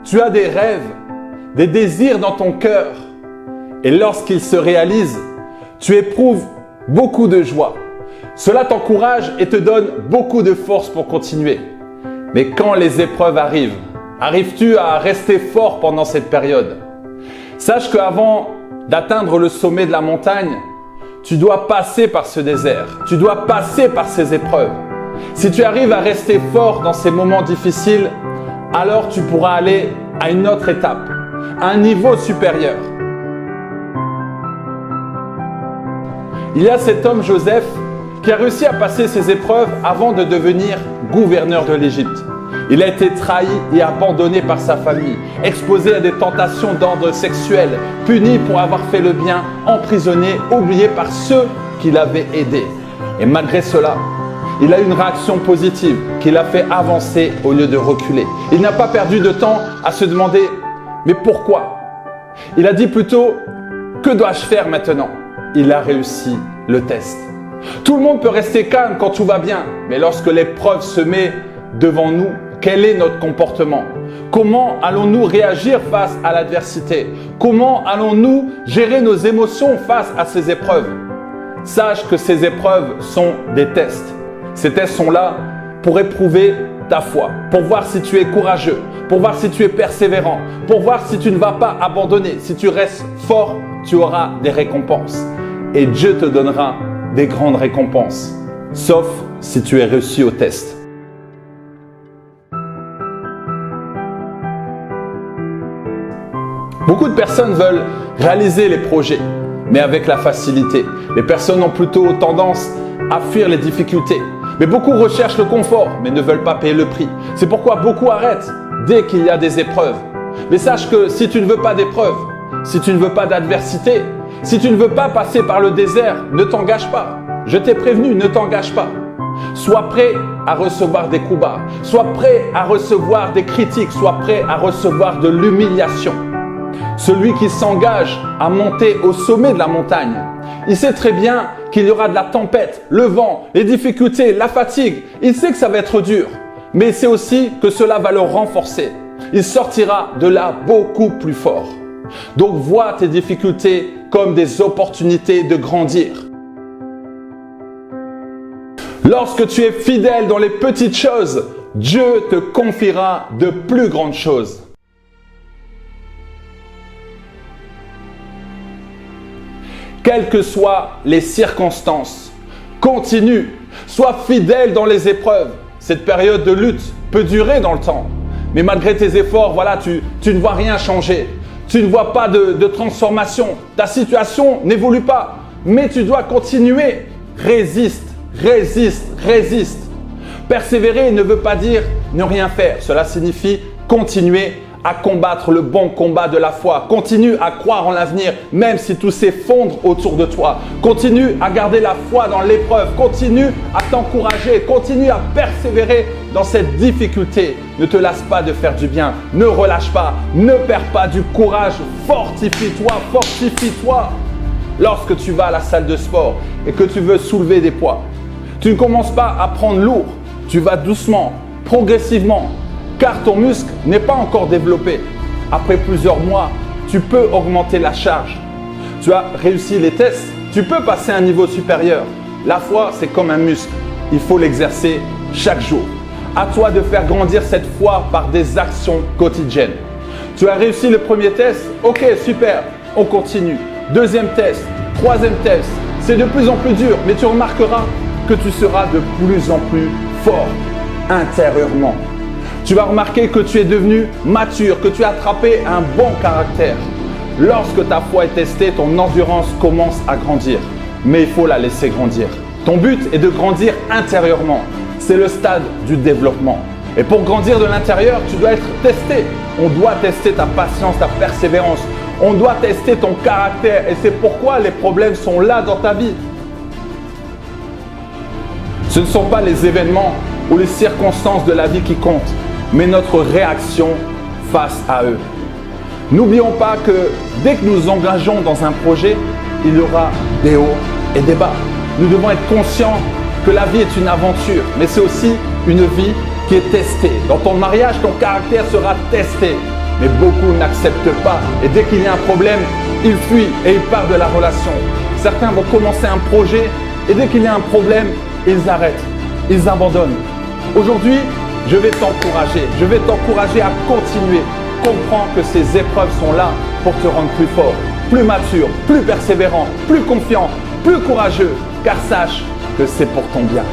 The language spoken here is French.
Tu as des rêves, des désirs dans ton cœur. Et lorsqu'ils se réalisent, tu éprouves beaucoup de joie. Cela t'encourage et te donne beaucoup de force pour continuer. Mais quand les épreuves arrivent, arrives-tu à rester fort pendant cette période? Sache qu'avant d'atteindre le sommet de la montagne, tu dois passer par ce désert. Tu dois passer par ces épreuves. Si tu arrives à rester fort dans ces moments difficiles, alors tu pourras aller à une autre étape, à un niveau supérieur. Il y a cet homme Joseph qui a réussi à passer ses épreuves avant de devenir gouverneur de l'Égypte. Il a été trahi et abandonné par sa famille, exposé à des tentations d'ordre sexuel, puni pour avoir fait le bien, emprisonné, oublié par ceux qui l'avaient aidé. Et malgré cela, il a eu une réaction positive qui l'a fait avancer au lieu de reculer. Il n'a pas perdu de temps à se demander « mais pourquoi ?» Il a dit plutôt « que dois-je faire maintenant ?» Il a réussi le test. Tout le monde peut rester calme quand tout va bien, mais lorsque l'épreuve se met devant nous, quel est notre comportement? Comment allons-nous réagir face à l'adversité? Comment allons-nous gérer nos émotions face à ces épreuves? Sache que ces épreuves sont des tests. Ces tests sont là pour éprouver ta foi, pour voir si tu es courageux, pour voir si tu es persévérant, pour voir si tu ne vas pas abandonner. Si tu restes fort, tu auras des récompenses. Et Dieu te donnera des grandes récompenses, sauf si tu es réussi au test. Beaucoup de personnes veulent réaliser les projets, mais avec la facilité. Les personnes ont plutôt tendance à fuir les difficultés. Mais beaucoup recherchent le confort, mais ne veulent pas payer le prix. C'est pourquoi beaucoup arrêtent dès qu'il y a des épreuves. Mais sache que si tu ne veux pas d'épreuves, si tu ne veux pas d'adversité, si tu ne veux pas passer par le désert, ne t'engage pas. Je t'ai prévenu, ne t'engage pas. Sois prêt à recevoir des coups bas. Sois prêt à recevoir des critiques. Sois prêt à recevoir de l'humiliation. Celui qui s'engage à monter au sommet de la montagne, il sait très bien qu'il y aura de la tempête, le vent, les difficultés, la fatigue. Il sait que ça va être dur, mais il sait aussi que cela va le renforcer. Il sortira de là beaucoup plus fort. Donc vois tes difficultés comme des opportunités de grandir. Lorsque tu es fidèle dans les petites choses, Dieu te confiera de plus grandes choses. Quelles que soient les circonstances, continue, sois fidèle dans les épreuves. Cette période de lutte peut durer dans le temps, mais malgré tes efforts, voilà, tu ne vois rien changer. Tu ne vois pas de transformation. Ta situation n'évolue pas, mais tu dois continuer. Résiste, résiste, résiste. Persévérer ne veut pas dire ne rien faire. Cela signifie continuer à combattre le bon combat de la foi. Continue à croire en l'avenir, même si tout s'effondre autour de toi. Continue à garder la foi dans l'épreuve. Continue à t'encourager. Continue à persévérer dans cette difficulté. Ne te lasse pas de faire du bien. Ne relâche pas. Ne perds pas du courage. Fortifie-toi, fortifie-toi. Lorsque tu vas à la salle de sport et que tu veux soulever des poids, tu ne commences pas à prendre lourd. Tu vas doucement, progressivement, car ton muscle n'est pas encore développé. Après plusieurs mois, tu peux augmenter la charge. Tu as réussi les tests, tu peux passer à un niveau supérieur. La foi, c'est comme un muscle. Il faut l'exercer chaque jour. À toi de faire grandir cette foi par des actions quotidiennes. Tu as réussi le premier test? Ok, super, on continue. Deuxième test, troisième test. C'est de plus en plus dur, mais tu remarqueras que tu seras de plus en plus fort intérieurement. Tu vas remarquer que tu es devenu mature, que tu as attrapé un bon caractère. Lorsque ta foi est testée, ton endurance commence à grandir. Mais il faut la laisser grandir. Ton but est de grandir intérieurement. C'est le stade du développement. Et pour grandir de l'intérieur, tu dois être testé. On doit tester ta patience, ta persévérance. On doit tester ton caractère. Et c'est pourquoi les problèmes sont là dans ta vie. Ce ne sont pas les événements ou les circonstances de la vie qui comptent, mais notre réaction face à eux. N'oublions pas que dès que nous engageons dans un projet, il y aura des hauts et des bas. Nous devons être conscients que la vie est une aventure, mais c'est aussi une vie qui est testée. Dans ton mariage, ton caractère sera testé. Mais beaucoup n'acceptent pas et dès qu'il y a un problème, ils fuient et ils partent de la relation. Certains vont commencer un projet et dès qu'il y a un problème, ils arrêtent, ils abandonnent. Aujourd'hui, je vais t'encourager à continuer. Comprends que ces épreuves sont là pour te rendre plus fort, plus mature, plus persévérant, plus confiant, plus courageux, car sache que c'est pour ton bien.